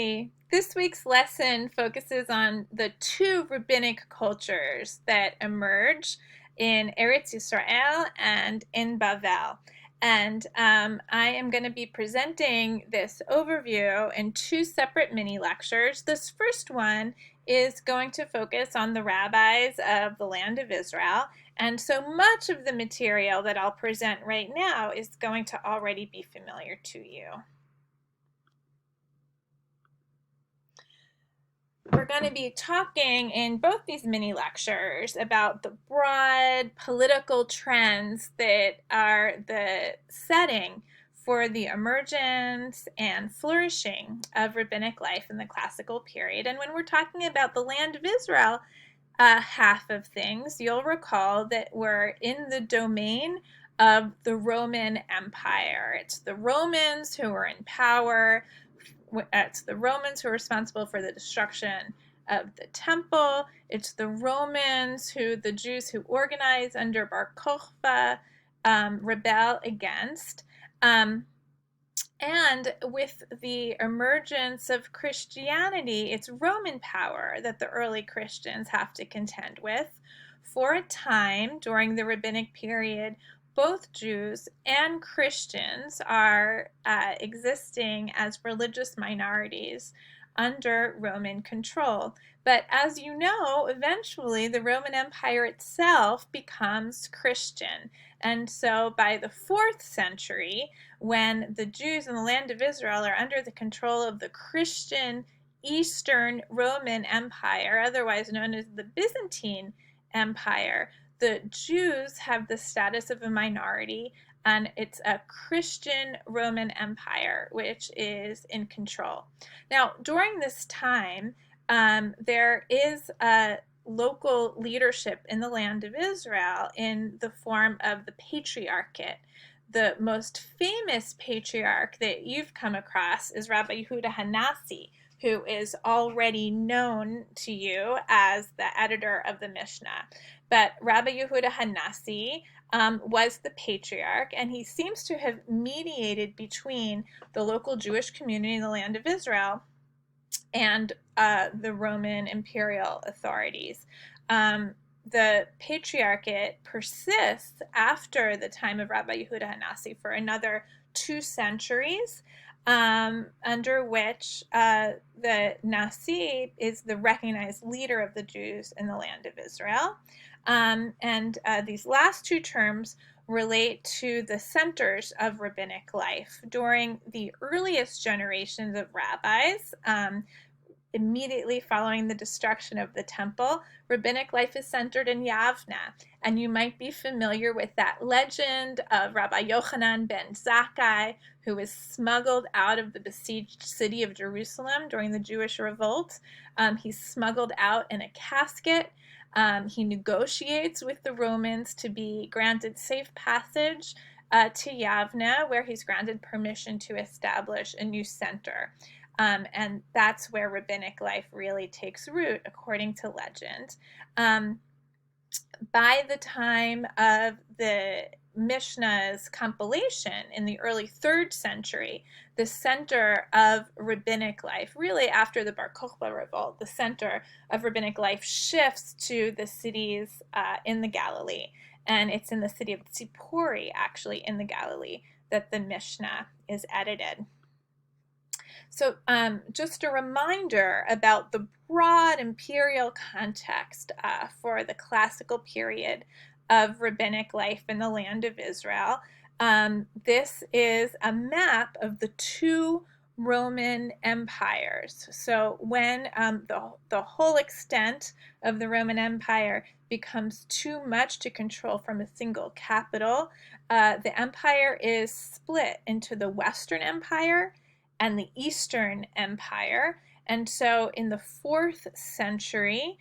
Hi! This week's lesson focuses on the two rabbinic cultures that emerge in Eretz Yisrael and in Bavel. And I am going to be presenting this overview in two separate mini lectures. This first one is going to focus on the rabbis of the land of Israel. And so much of the material that I'll present right now is going to already be familiar to you. We're going to be talking in both these mini lectures about the broad political trends that are the setting for the emergence and flourishing of rabbinic life in the classical period. And when we're talking about the land of Israel, half of things, you'll recall that we're in the domain of the Roman Empire. It's the Romans who are in power. It's the Romans who are responsible for the destruction of the temple. It's the Romans the Jews who organize under Bar Kokhba rebel against. And with the emergence of Christianity, it's Roman power that the early Christians have to contend with. For a time during the rabbinic period, both Jews and Christians are existing as religious minorities under Roman control. But as you know, eventually the Roman Empire itself becomes Christian. And so by the 4th century, when the Jews in the land of Israel are under the control of the Christian Eastern Roman Empire, otherwise known as the Byzantine Empire, the Jews have the status of a minority, and it's a Christian Roman Empire which is in control. Now, during this time, there is a local leadership in the land of Israel in the form of the Patriarchate. The most famous patriarch that you've come across is Rabbi Yehuda Hanassi, who is already known to you as the editor of the Mishnah. But Rabbi Yehuda Hanassi was the patriarch, and he seems to have mediated between the local Jewish community in the land of Israel and the Roman imperial authorities. The Patriarchate persists after the time of Rabbi Yehuda Hanassi for another 2 centuries, under which the Nasi is the recognized leader of the Jews in the land of Israel. And these last 2 terms relate to the centers of rabbinic life. During the earliest generations of rabbis, immediately following the destruction of the temple, rabbinic life is centered in Yavna. And you might be familiar with that legend of Rabbi Yochanan ben Zakkai, who was smuggled out of the besieged city of Jerusalem during the Jewish revolt. He's smuggled out in a casket. He negotiates with the Romans to be granted safe passage to Yavna, where he's granted permission to establish a new center. And that's where rabbinic life really takes root, according to legend. By the time of the Mishnah's compilation in the early 3rd century, the center of rabbinic life, really after the Bar Kokhba revolt, the center of rabbinic life shifts to the cities in the Galilee. And it's in the city of Tzipori, actually, in the Galilee, that the Mishnah is edited. So just a reminder about the broad imperial context for the classical period of rabbinic life in the land of Israel. This is a map of the 2 Roman empires. So when the whole extent of the Roman Empire becomes too much to control from a single capital, the empire is split into the Western Empire and the Eastern Empire. And so in the 4th century,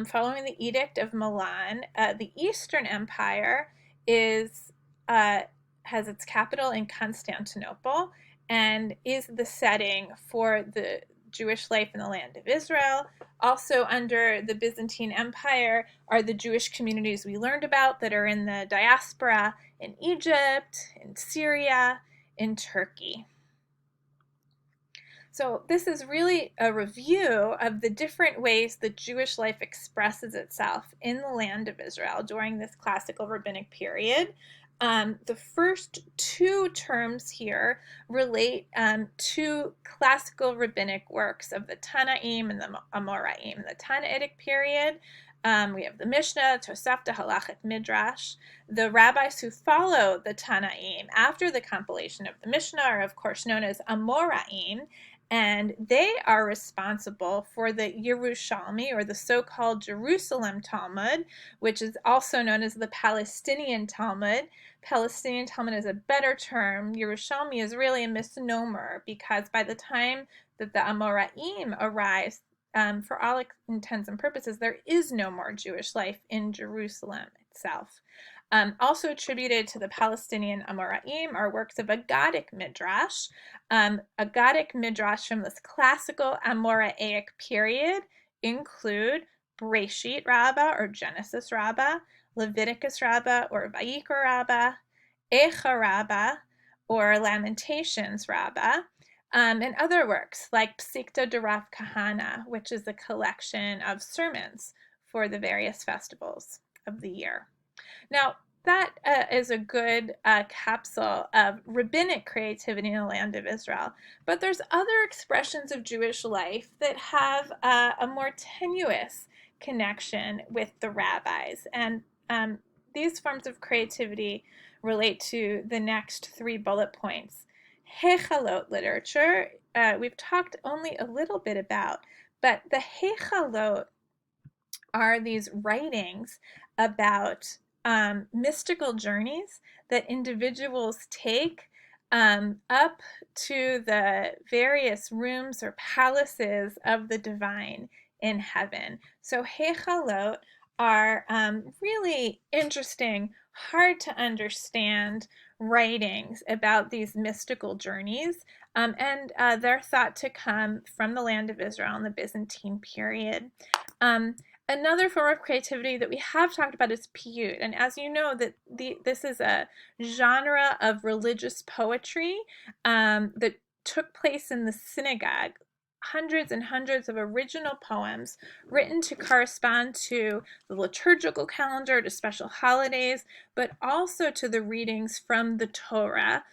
following the Edict of Milan, the Eastern Empire has its capital in Constantinople and is the setting for the Jewish life in the land of Israel. Also under the Byzantine Empire are the Jewish communities we learned about that are in the diaspora in Egypt, in Syria, in Turkey. So this is really a review of the different ways that Jewish life expresses itself in the land of Israel during this classical rabbinic period. The first two terms here relate to classical rabbinic works of the Tanaim and the Amoraim. The Tanaitic period, we have the Mishnah, Tosafta, Halachic, Midrash. The rabbis who follow the Tanaim after the compilation of the Mishnah are, of course, known as Amoraim, and they are responsible for the Yerushalmi, or the so-called Jerusalem Talmud, which is also known as the Palestinian Talmud. Palestinian Talmud is a better term. Yerushalmi is really a misnomer, because by the time that the Amoraim arise, for all intents and purposes, there is no more Jewish life in Jerusalem itself. Also attributed to the Palestinian Amoraim are works of Aggadic Midrash. Aggadic Midrash from this classical Amoraic period include Breshit Rabbah, or Genesis Rabbah, Leviticus Rabbah, or Vayikra Rabbah, Eicha Rabbah, or Lamentations Rabbah, and other works like Psikta de Rav Kahana, which is a collection of sermons for the various festivals of the year. Now, that is a good capsule of rabbinic creativity in the land of Israel. But there's other expressions of Jewish life that have a more tenuous connection with the rabbis. And these forms of creativity relate to the next three bullet points. Hechalot literature, we've talked only a little bit about, but the Hechalot are these writings about mystical journeys that individuals take up to the various rooms or palaces of the divine in heaven. So Hechalot are really interesting, hard to understand writings about these mystical journeys, and they're thought to come from the land of Israel in the Byzantine period. Another form of creativity that we have talked about is piyut, and as you know, this is a genre of religious poetry that took place in the synagogue. Hundreds and hundreds of original poems written to correspond to the liturgical calendar, to special holidays, but also to the readings from the Torah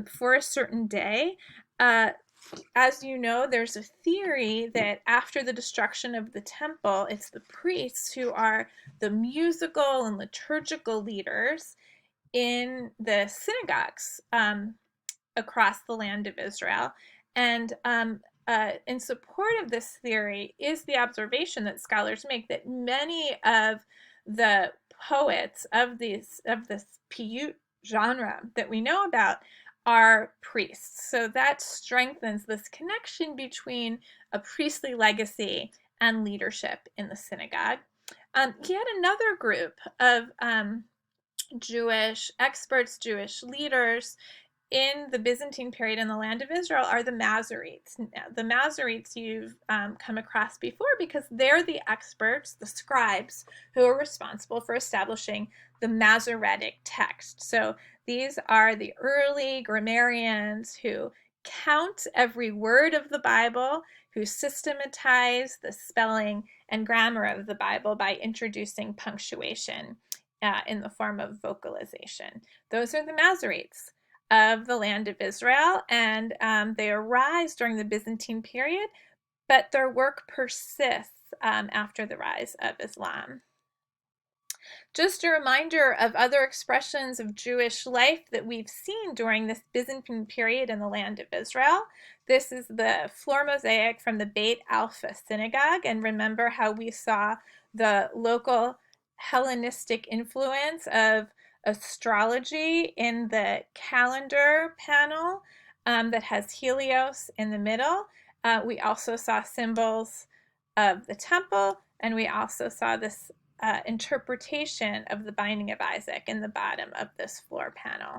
for a certain day. As you know, there's a theory that after the destruction of the temple, it's the priests who are the musical and liturgical leaders in the synagogues across the land of Israel. And in support of this theory is the observation that scholars make that many of the poets of this piyut genre that we know about are priests. So that strengthens this connection between a priestly legacy and leadership in the synagogue. Yet another group of Jewish experts, Jewish leaders in the Byzantine period in the land of Israel are the Masoretes. Now, the Masoretes you've come across before because they're the experts, the scribes, who are responsible for establishing the Masoretic text. So these are the early grammarians who count every word of the Bible, who systematize the spelling and grammar of the Bible by introducing punctuation in the form of vocalization. Those are the Masoretes of the land of Israel, and they arise during the Byzantine period, but their work persists after the rise of Islam. Just a reminder of other expressions of Jewish life that we've seen during this Byzantine period in the land of Israel. This is the floor mosaic from the Beit Alpha synagogue, and remember how we saw the local Hellenistic influence of astrology in the calendar panel that has Helios in the middle. We also saw symbols of the temple, and we also saw this interpretation of the binding of Isaac in the bottom of this floor panel.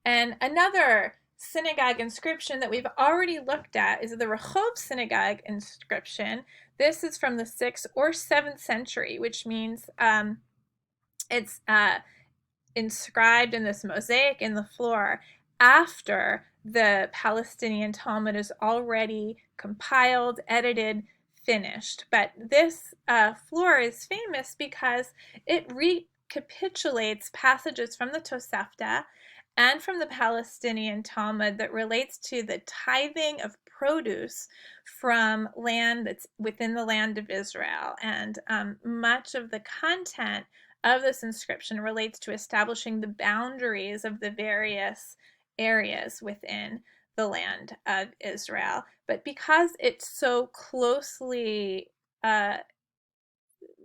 And another synagogue inscription that we've already looked at is the Rehov synagogue inscription. This is from the 6th or 7th century, which means it's inscribed in this mosaic in the floor after the Palestinian Talmud is already compiled, edited, finished. But this floor is famous because it recapitulates passages from the Tosefta and from the Palestinian Talmud that relates to the tithing of produce from land that's within the land of Israel. And much of the content of this inscription relates to establishing the boundaries of the various areas within the land of Israel. But because it so closely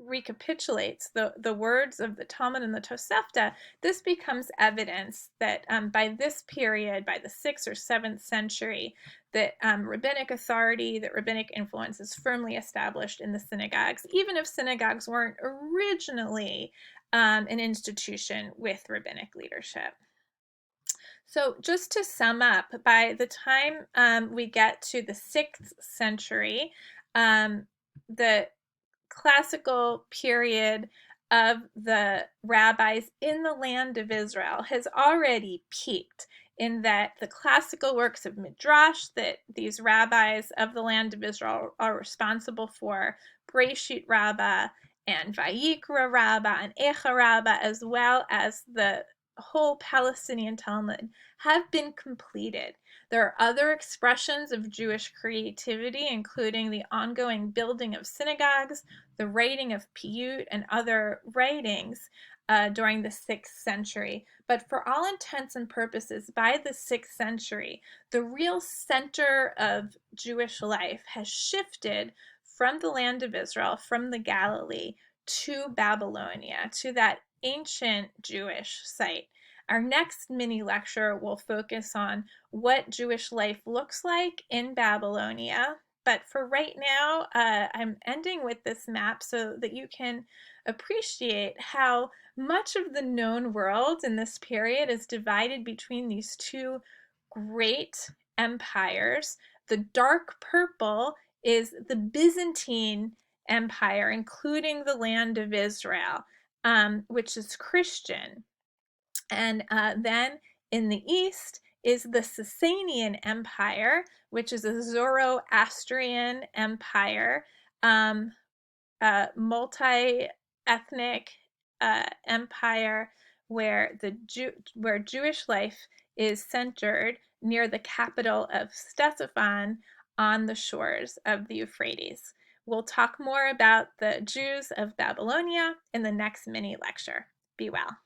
recapitulates the words of the Talmud and the Tosefta, this becomes evidence that by this period, by the 6th or 7th century, that rabbinic authority, that rabbinic influence is firmly established in the synagogues, even if synagogues weren't originally an institution with rabbinic leadership. So just to sum up, by the time we get to the 6th century, the classical period of the rabbis in the land of Israel has already peaked, in that the classical works of Midrash that these rabbis of the land of Israel are responsible for, Breshit Rabbah and Vayikra Rabbah and Echa Rabbah, as well as the whole Palestinian Talmud, have been completed. There are other expressions of Jewish creativity, including the ongoing building of synagogues, the writing of piyut, and other writings during the 6th century. But for all intents and purposes, by the 6th century, the real center of Jewish life has shifted from the land of Israel, from the Galilee, to Babylonia, to that ancient Jewish site. Our next mini lecture will focus on what Jewish life looks like in Babylonia. But for right now, I'm ending with this map so that you can appreciate how much of the known world in this period is divided between these two great empires. The dark purple is the Byzantine Empire, including the land of Israel, which is Christian. And then in the east is the Sasanian Empire, which is a Zoroastrian empire, multi-ethnic empire where where Jewish life is centered near the capital of Ctesiphon on the shores of the Euphrates. We'll talk more about the Jews of Babylonia in the next mini lecture. Be well.